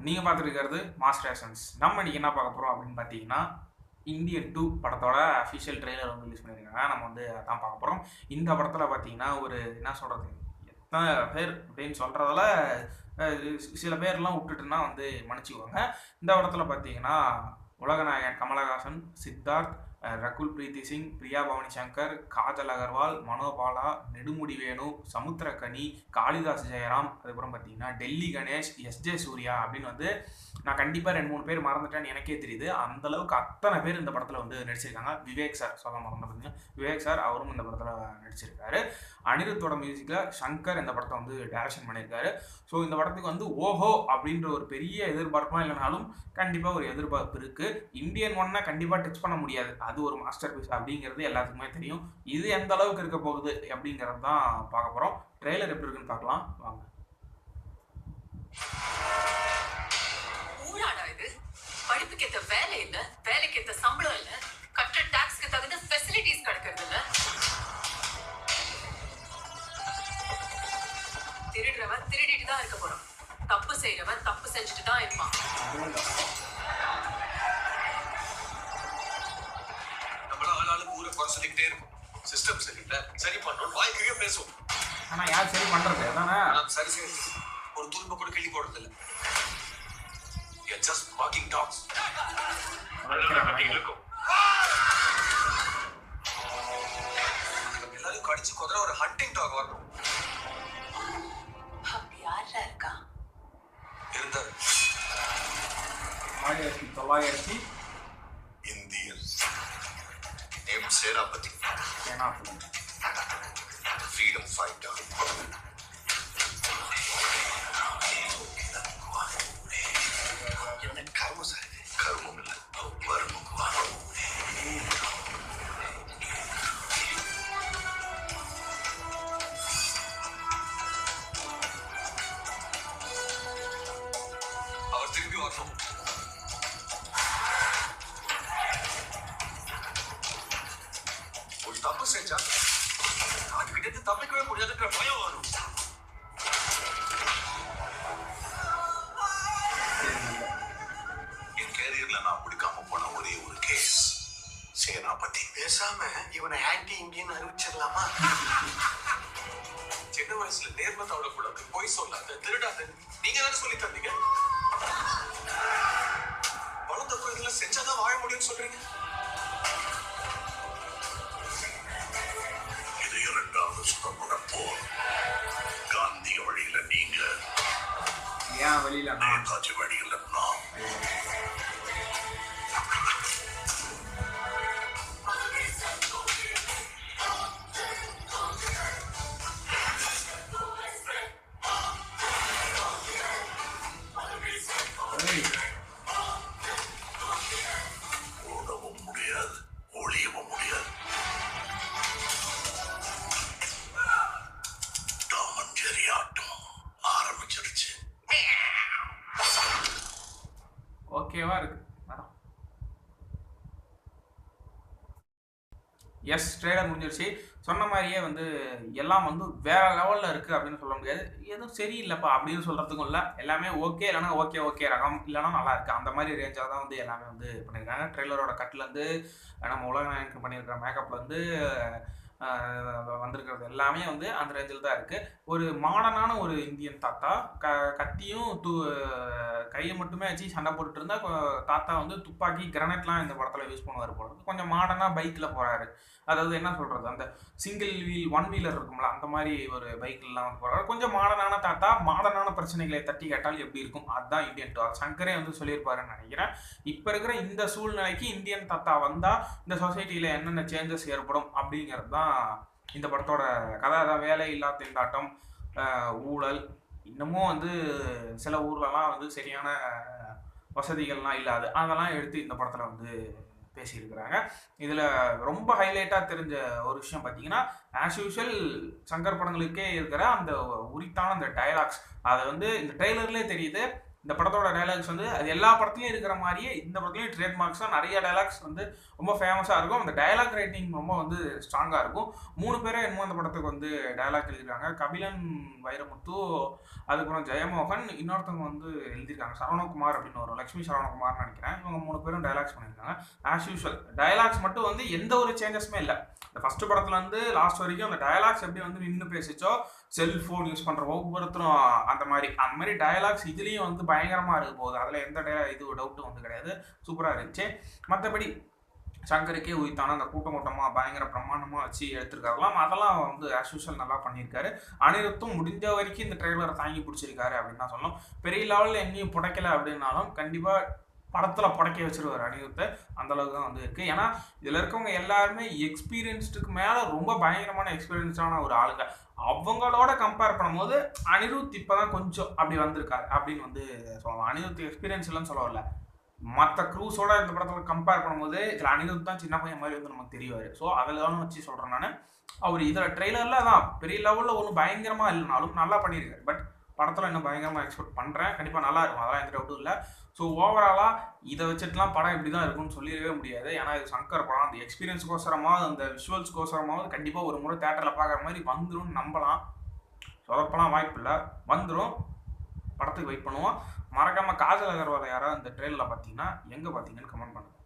நீங்கள் பார்த்துருக்கிறது mass rations. நம்ம இன்றைக்கி என்ன பார்க்க போகிறோம் அப்படின்னு பார்த்தீங்கன்னா, இந்தியன் 2 படத்தோட அஃபிஷியல் ட்ரெய்லர் வந்து ரிலீஸ் பண்ணியிருக்காங்க. நம்ம வந்து அதான் பார்க்க போகிறோம். இந்த படத்தில் பார்த்தீங்கன்னா ஒரு என்ன சொல்கிறது, எத்தனை பேர் அப்படின்னு சொல்கிறதால சில பேர்லாம் விட்டுட்டுன்னா வந்து மன்னிச்சுக்குவாங்க. இந்த படத்தில் பார்த்தீங்கன்னா உலகநாயகன் கமலஹாசன், சித்தார்த், ரகுல் பிரீத்தி சிங், பிரியா பவானி சங்கர், காஜல் அகர்வால், மனோபாலா, நெடுமுடி வேணு, சமுத்திரக்கனி, காளிதாஸ் ஜெயராம், அதுக்கப்புறம் பார்த்தீங்கன்னா டெல்லி கணேஷ், எஸ்ஜே சூர்யா அப்படின்னு வந்து நான் கண்டிப்பாக 2-3 பேர் மறந்துட்டேன்னு எனக்கே தெரியுது. அந்தளவுக்கு அத்தனை பேர் இந்த படத்தில் வந்து நடிச்சிருக்காங்க. விவேக் சார் சொல்ல மறந்து பார்த்தீங்கன்னா விவேக் சார் அவரும் இந்த படத்தில் நடிச்சிருக்காரு. அனிருத்தோட மியூசிக்கில் சங்கர் இந்த படத்தை வந்து டைரக்ஷன் பண்ணியிருக்காரு. ஸோ இந்த படத்துக்கு வந்து ஓஹோ அப்படின்ற ஒரு பெரிய எதிர்பார்ப்பாக இல்லைனாலும் கண்டிப்பாக ஒரு எதிர்பார்ப்பு இருக்குது. இந்தியன் 1 கண்டிப்பாக டச் பண்ண முடியாது, அது ஒரு மாஸ்டர் பீஸ் அப்படிங்கிறது எல்லாத்துக்குமே தெரியும். இது எந்த அளவுக்கு இருக்க போகுது அப்படிங்கிறது தான் பார்க்க போகிறோம். ட்ரெய்லர் எப்படி இருக்குன்னு பார்க்கலாம் வாங்க. படிப்புக்கு ஏத்த வேலை இல்ல, வேலைக்கு ஏத்த சம்பளம் இல்ல, கட்டுற டாக்ஸ்க்கு தகுந்த ஃபெசிலிட்டிஸ் கிடைக்கிறது இல்ல. திருடுறவன் திருடிட்டு தான் இருக்க போறான், தப்பு செய்யறவன் தப்பு செஞ்சுட்டு தான் இருப்பான். நம்மள ஆளாளுக்கு ஊரை குறை சொல்லிக்கிட்டே இருக்கும். சிஸ்டம் சரியில்லை, சரி பண்ணணும் வாய்க்கே பேசுவோம். ஆனா யார் சரி பண்றது? அதானே சரி சரி, ஒரு துரும்ப கூட கிள்ளி போடுறது இல்லை. Just barking dogs. எல்லாரும் கடிச்சு கொதற ஒரு ஹண்டிங் டாக் வரணும். அப்படி யாரா இருக்கா? இருந்தாரு 1900 இந்தியன் நேம் சேனாபதி, ஃப்ரீடம் ஃபைட்டர். கர்மம் இல்லை, வருமும் அவர் திரும்பி வரணும். ஒரு தப்பு செஞ்சா அதுக்கிட்ட தப்பிக்கவே முடியாதுன்ற பயம் வரும். நான் பிடிக்காம போன ஒரே ஒரு கேஸ் சேனாபதி. பேசாம இவனை ஆன்டி இந்தியன் அறிவிச்சிடலாமா? சின்ன வயசுல நேர்மத்தோட கூடாது, பொய் சொல்லாத, திருடாத, நீங்க தானே சொல்லி தந்தீங்க. வளர்ந்தப்ப இதெல்லாம் செஞ்சாதான் வாழ முடியும்னு சொல்றீங்க. இது 2வது சுதந்திர போர். காந்திய வழியில நீங்க, ஏன் வழியில நேதாஜி வழியில நான். ஓடவும் முடியாது, ஒளியவும் முடியாது. டாமன் ஜெரி ஆட்டம் ஆரம்பிச்சிருச்சு. ஓகேவா இருக்கு. எஸ், ட்ரெய்லர் முடிஞ்சிருச்சு. சொன்ன மாதிரியே வந்து எல்லாம் வந்து வேற லெவலில் இருக்குது அப்படின்னு சொல்ல முடியாது. எதுவும் சரியில்லைப்பா அப்படின்னு சொல்கிறதுக்கும் இல்லை. எல்லாமே ஓகே, இல்லைனா ஓகே ஓகே ரகம், இல்லைனா நல்லா இருக்குது, அந்த மாதிரி ரேஞ்சாக தான் வந்து எல்லாமே வந்து பண்ணியிருக்காங்க. ட்ரெய்லரோட கட்லேருந்து நம்ம உலகநாயகனுக்கு பண்ணியிருக்கிற மேக்கப்லேருந்து வந்திருக்கிறது எல்லாமே வந்து அந்த ரேஞ்சில் தான் இருக்குது. ஒரு மாடர்னான ஒரு இந்தியன் தாத்தா கத்தியும் கையை மட்டுமே வச்சு சண்டை போட்டுட்டு இருந்தா, தாத்தா வந்து துப்பாக்கி கிரனேட்லாம் இந்த படத்தில் யூஸ் பண்ணுவார் போல. கொஞ்சம் மாடர்னாக பைக்கில் போகிறாரு. அதாவது என்ன சொல்கிறது, அந்த சிங்கிள் வீல் 1 வீலர் இருக்கும்ல, அந்த மாதிரி ஒரு பைக்கில்லாம் வந்து போகிறாரு. கொஞ்சம் மாடர்னான தாத்தா மாடர்னான பிரச்சனைகளை தட்டி கேட்டால் எப்படி இருக்கும், அதுதான் இந்தியன் 2. சங்கரே வந்து சொல்லியிருப்பாருன்னு நினைக்கிறேன். இப்போ இருக்கிற இந்த சூழ்நிலைக்கு இந்தியன் தாத்தா வந்தால் இந்த சொசைட்டியில் என்னென்ன சேஞ்சஸ் ஏற்படும் அப்படிங்கிறது தான் இந்த படத்தோட கதை. அதான் வேலை இல்லா திண்டாட்டம், ஊழல், இன்னமும் வந்து சில ஊர்லலாம் வந்து சரியான வசதிகள்லாம் இல்லாது, அதெல்லாம் எடுத்து இந்த படத்தில் வந்து பேசியிருக்கிறாங்க. இதில் ரொம்ப ஹைலைட்டாக தெரிஞ்ச ஒரு விஷயம் பார்த்தீங்கன்னா, ஆஸ் யூஷுவல் சங்கர் படங்களுக்கே இருக்கிற அந்த உரித்தான அந்த டயலாக்ஸ், அதை வந்து இந்த ட்ரெய்லர்லேயே தெரியுது. இந்த படத்தோட டைலாக்ஸ் வந்து அது எல்லா படத்துலையும் இருக்கிற மாதிரியே இந்த படத்துலையும் ட்ரேட்மார்க்ஸாக நிறைய டைலாக்ஸ் வந்து ரொம்ப ஃபேமஸாக இருக்கும். அந்த டைலாக் ரைட்டிங் ரொம்ப வந்து ஸ்ட்ராங்காக இருக்கும். 3 பேரே என்னமோ அந்த படத்துக்கு வந்து டைலாக் எழுதியிருக்காங்க. கபிலன் வைரமுத்து, அதுக்கப்புறம் ஜெயமோகன், இன்னொருத்தவங்க வந்து எழுதியிருக்காங்க சரவணகுமார் அப்படின்னு ஒரு லட்சுமி சரவணகுமார்னு நினைக்கிறேன். இவங்க 3 பேரும் டைலாக்ஸ் பண்ணியிருக்காங்க. ஆஸ் யூஷுவல் டைலாக்ஸ் மட்டும் வந்து எந்த ஒரு சேஞ்சஸுமே இல்லை. இந்த ஃபர்ஸ்ட் படத்துல இருந்து லாஸ்ட் வரைக்கும் அந்த டயலாக்ஸ் எப்படி வந்து நின்று பேசிச்சோ, செல்ஃபோன் யூஸ் பண்ற ஒவ்வொருத்தரும் அந்த மாதிரி டயலாக்ஸ் இதுலயும் வந்து பயங்கரமா இருக்க போகுது. அதுல எந்த இது டவுட்டும் வந்து கிடையாது. சூப்பரா இருந்துச்சு. மற்றபடி சங்கருக்கே உயித்தான அந்த கூட்டமா பயங்கர பிரமாண்டமா வச்சு எடுத்திருக்காங்களாம். அதெல்லாம் வந்து ஆஸ் யூஷுவல் நல்லா பண்ணியிருக்காரு. அனிருத்தும் முடிஞ்ச வரைக்கும் இந்த ட்ரெய்லரை தாங்கி பிடிச்சிருக்காரு அப்படின்னு தான் சொல்லணும். பெரிய லெவலில் எங்கேயும் புடைக்கல அப்படின்னாலும் கண்டிப்பா படத்துல புடைக்க வச்சிருவாரு அனிருத்தை. அந்த அளவுக்கு தான் வந்து இருக்கு. ஏன்னா இதுல இருக்கவங்க எல்லாருமே எக்ஸ்பீரியன்ஸ்டுக்கு மேல ரொம்ப பயங்கரமான எக்ஸ்பீரியன்ஸான ஒரு ஆளுங்க. அவங்களோட கம்பேர் பண்ணும்போது அனிருத் இப்பதான் கொஞ்சம் அப்படி வந்திருக்காரு அப்படின்னு வந்து சொல்லலாம். அனிருத் எக்ஸ்பீரியன்ஸ் இல்லைன்னு சொல்ல வரல. மற்ற க்ரூஸோட இந்த படத்துல கம்பேர் பண்ணும்போது இதில் அனிருத் தான் சின்ன பையன் மாதிரி வந்து நமக்கு தெரிவாரு. ஸோ அதில் தான் வச்சு சொல்றேன் நான். அவர் இதில் ட்ரெய்லர்ல தான் பெரிய லெவலில் ஒன்றும் பயங்கரமா இல்லைனாலும் நல்லா பண்ணியிருக்காரு. பட் படத்தில் இன்னும் பயங்கரமாக எக்ஸ்பெக்ட் பண்ணுறேன். கண்டிப்பாக நல்லா இருக்கும், அதெல்லாம் எந்த டவுட்டும் இல்லை. ஸோ ஓவராலாக இதை வச்சுட்டுலாம் படம் இப்படி தான் இருக்கும்னு சொல்லிடவே முடியாது. ஏன்னா இது சங்கர் படம். அந்த எக்ஸ்பீரியன்ஸ்க்கோசரமாக அந்த விஷுவல்ஸ்க்கோசரமாவது கண்டிப்பாக ஒரு முறை தேட்டரில் பார்க்குற மாதிரி வந்துடும் நம்பலாம். சொதப்பெல்லாம் வாய்ப்பு இல்லை, வந்துடும். படத்துக்கு வெயிட் பண்ணுவோம். மறக்காமல் காஜல் அகர்வால் யாராவது இந்த ட்ரெயிலில் பார்த்தீங்கன்னா எங்கே பார்த்தீங்கன்னு கமெண்ட் பண்ணுங்கள்.